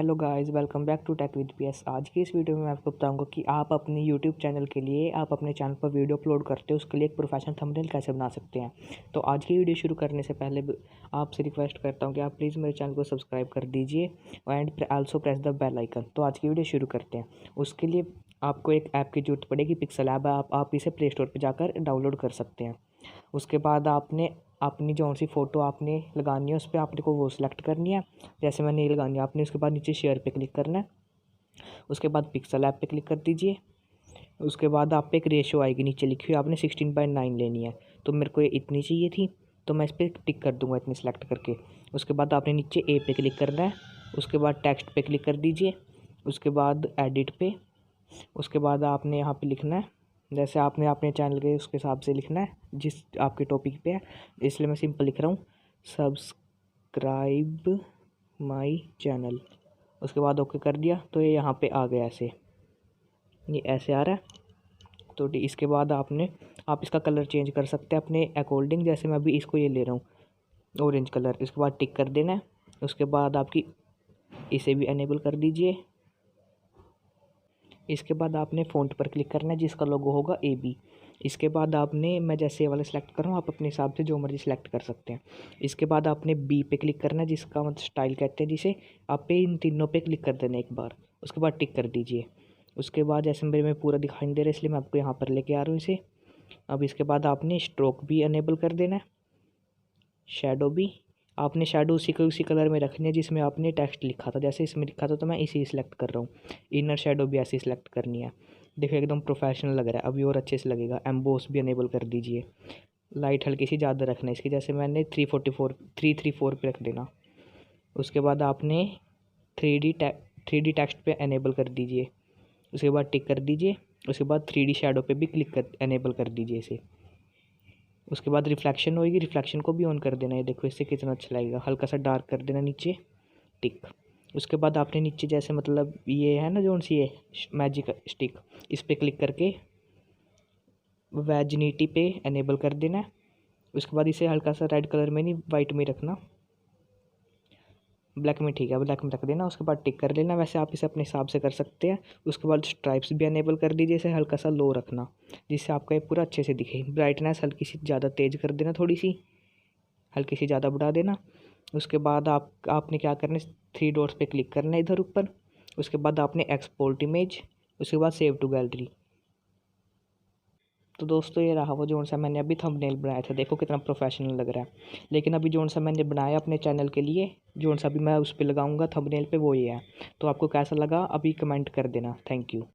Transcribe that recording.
Hello guys, welcome back to tech with PS. आज की इस वीडियो में मैं आपको बताऊंगा कि आप अपने यूट्यूब चैनल के लिए आप अपने चैनल पर वीडियो अपलोड करते हो, उसके लिए एक प्रोफेशनल थंबनेल कैसे बना सकते हैं। तो आज की वीडियो शुरू करने से पहले आपसे रिक्वेस्ट करता हूं कि आप प्लीज़ मेरे चैनल को सब्सक्राइब कर दीजिए and also press the bell icon. तो आज की वीडियो शुरू करते हैं। उसके लिए आपको एक ऐप की जरूरत पड़ेगी, पिक्सल ऐप। आप इसे प्ले स्टोर पर जाकर डाउनलोड कर सकते हैं। उसके बाद आपने अपनी जो सी फ़ोटो आपने लगानी है उस पर आपने को वो सिलेक्ट करनी है। जैसे मैंने ये लगानी है आपने, उसके बाद नीचे शेयर पे क्लिक करना है। उसके बाद पिक्सल ऐप पे क्लिक कर दीजिए। उसके बाद आप पे एक रेशो आएगी, नीचे लिखी हुई आपने 16:9 लेनी है। तो मेरे को ये इतनी चाहिए थी, तो मैं इस पर टिक कर दूंगा इतनी सेलेक्ट करके। उसके बाद आपने नीचे ए पे क्लिक करना है। उसके बाद टेक्स्ट पे क्लिक कर दीजिए। उसके बाद एडिट पे। उसके बाद आपने यहाँ पे लिखना है जैसे आपने अपने चैनल के उसके हिसाब से लिखना है जिस आपके टॉपिक पे है। इसलिए मैं सिंपल लिख रहा हूँ, सब्सक्राइब माय चैनल। उसके बाद ओके कर दिया तो ये यहाँ पे आ गया, ये ऐसे आ रहा है। तो इसके बाद आप इसका कलर चेंज कर सकते हैं अपने अकॉर्डिंग। जैसे मैं अभी इसको ये ले रहा हूँ ऑरेंज कलर। इसके बाद टिक कर देना है। उसके बाद आपकी इसे भी अनेबल कर दीजिए। इसके बाद आपने फ़ॉन्ट पर क्लिक करना है जिसका लोगो होगा AB। इसके बाद मैं जैसे वाले सेलेक्ट कर रहा हूँ, आप अपने हिसाब से जो मर्जी सेलेक्ट कर सकते हैं। इसके बाद आपने B पे क्लिक करना है जिसका मतलब स्टाइल कहते हैं, जिसे आप पे इन तीनों पे क्लिक कर देना एक बार। उसके बाद टिक कर दीजिए। उसके बाद जैसे मेरे में पूरा दिखाई नहीं दे रहा है इसलिए मैं आपको यहाँ पर लेके आ रहा हूँ इसे। अब इसके बाद आपने स्ट्रोक भी अनेबल कर देना है, शेडो भी। आपने शेडो उसी कलर में रखनी है जिसमें आपने टेक्स्ट लिखा था। जैसे इसमें लिखा था तो मैं इसी सिलेक्ट कर रहा हूँ। इनर शेडो भी ऐसे सिलेक्ट करनी है। देखो एकदम प्रोफेशनल लग रहा है, अभी और अच्छे से लगेगा। एम्बोस भी अनेबल कर दीजिए। लाइट हल्की सी ज़्यादा रखना है इसकी, जैसे मैंने 334 पे रख देना। उसके बाद आपने 3D टेक्स्ट पे अनेबल कर दीजिए। उसके बाद टिक कर दीजिए। उसके बाद 3D शेडो पे भी अनेबल कर दीजिए इसे। उसके बाद रिफ्लेक्शन होएगी, रिफ्लेक्शन को भी ऑन कर देना है। देखो इससे कितना अच्छा लगेगा। हल्का सा डार्क कर देना नीचे, टिक। उसके बाद आपने नीचे जैसे मतलब ये है ना सी है मैजिक स्टिक, इस पर क्लिक करके वेजिनिटी पे अनेबल कर देना है। उसके बाद इसे हल्का सा रेड कलर में नहीं वाइट में रखना, ब्लैक में ठीक है, ब्लैक में रख देना। उसके बाद टिक कर लेना। वैसे आप इसे अपने हिसाब से कर सकते हैं। उसके बाद स्ट्राइप्स भी अनेबल कर दीजिए, इसे हल्का सा लो रखना जिससे आपका ये पूरा अच्छे से दिखे। ब्राइटनेस हल्की सी ज़्यादा तेज़ कर देना, थोड़ी सी हल्की सी ज़्यादा बढ़ा देना। उसके बाद आपने क्या करना है, 3 डॉट्स पे क्लिक करना है इधर ऊपर। उसके बाद आपने एक्सपोर्ट इमेज, उसके बाद सेव टू गैलरी। तो दोस्तों ये रहा वो जो सा मैंने अभी थंबनेल बनाया था। देखो कितना प्रोफेशनल लग रहा है। लेकिन अभी जो सा मैंने बनाया अपने चैनल के लिए, जो सा अभी मैं उस पर लगाऊंगा थंबनेल पे, वो ये है। तो आपको कैसा लगा अभी कमेंट कर देना। Thank you.